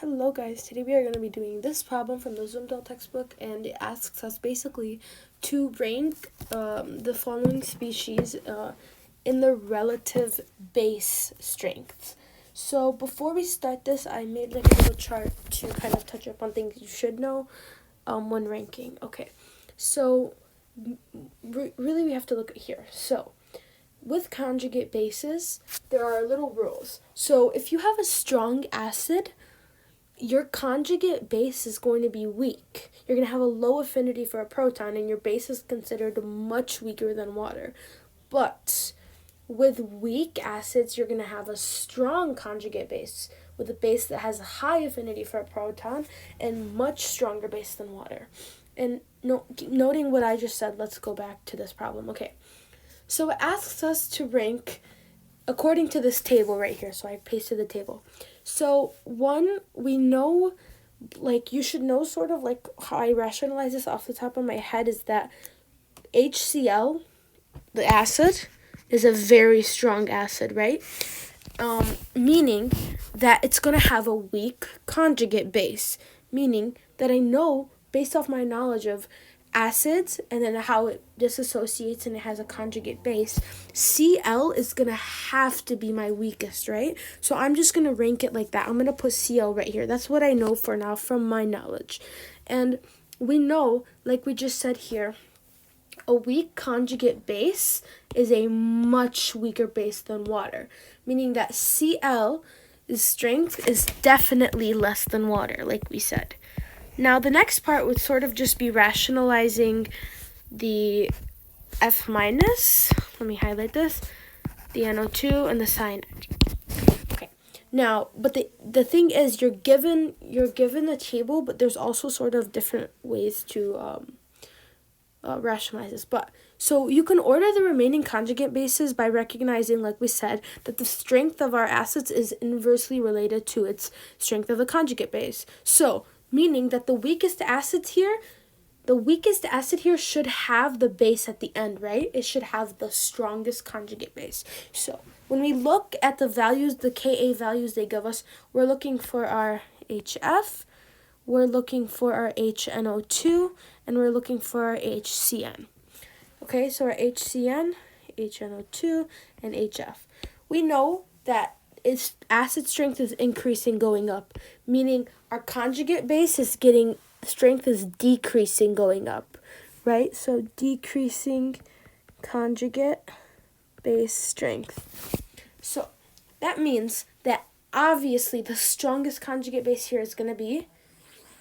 Hello guys, today we are going to be doing this problem from the Zumwalt textbook, and it asks us basically to rank the following species in the relative base strengths. So before we start this, I made like a little chart to kind of touch up on things you should know when ranking. Okay, so really we have to look at here. So with conjugate bases, there are little rules. So if you have a strong acid, your conjugate base is going to be weak. You're going to have a low affinity for a proton, and your base is considered much weaker than water. But with weak acids, you're going to have a strong conjugate base with a base that has a high affinity for a proton and much stronger base than water. And noting what I just said, let's go back to this problem. Okay, so it asks us to rank according to this table right here. So I pasted the table. So one, we know, like you should know sort of like how I rationalize this off the top of my head is that HCl, the acid, is a very strong acid, right? Meaning that it's going to have a weak conjugate base. Meaning that I know, based off my knowledge of acids and then how it dissociates and it has a conjugate base, Cl is going to have to be my weakest, right? So I'm just going to rank it like that. I'm going to put Cl right here. That's what I know for now from my knowledge. And we know, like we just said here, a weak conjugate base is a much weaker base than water, meaning that Cl's strength is definitely less than water, like we said. Now, the next part would sort of just be rationalizing the F minus. Let me highlight this. The NO2 and the cyanide. Okay. Now, but the thing is, you're given the table, but there's also sort of different ways to rationalize this. But so you can order the remaining conjugate bases by recognizing, like we said, that the strength of our acids is inversely related to its strength of the conjugate base. So meaning that the weakest acid here should have the base at the end, right? It should have the strongest conjugate base. So when we look at the values, the Ka values they give us, we're looking for our HF, we're looking for our HNO2, and we're looking for our HCN. Okay, so our HCN, HNO2, and HF. We know that its acid strength is increasing going up, meaning our conjugate base is strength is decreasing going up, right? So decreasing conjugate base strength. So that means that obviously the strongest conjugate base here is going to be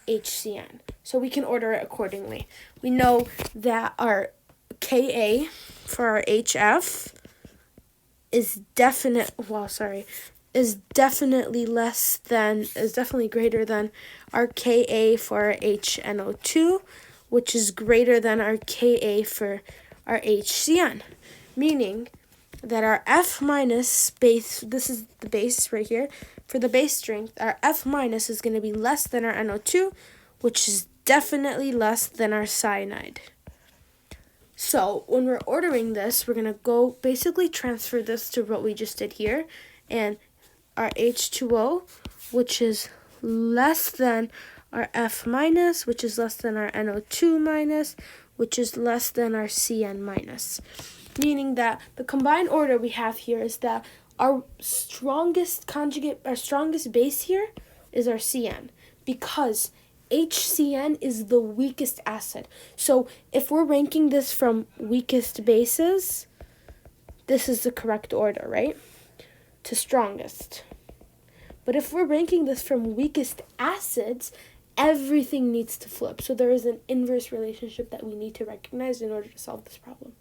HCN. So we can order it accordingly. We know that our Ka for our HF is definitely greater than our Ka for our HNO2, which is greater than our Ka for our HCN, meaning that our F minus base, this is the base right here, for the base strength, our F minus is going to be less than our NO2, which is definitely less than our cyanide. So when we're ordering this, we're going to go basically transfer this to what we just did here, and our H2O, which is less than our F minus, which is less than our NO2 minus, which is less than our CN minus. Meaning that the combined order we have here is that our strongest base here is our CN, because HCN is the weakest acid. So if we're ranking this from weakest bases, this is the correct order, right? To strongest. But if we're ranking this from weakest acids, everything needs to flip. So there is an inverse relationship that we need to recognize in order to solve this problem.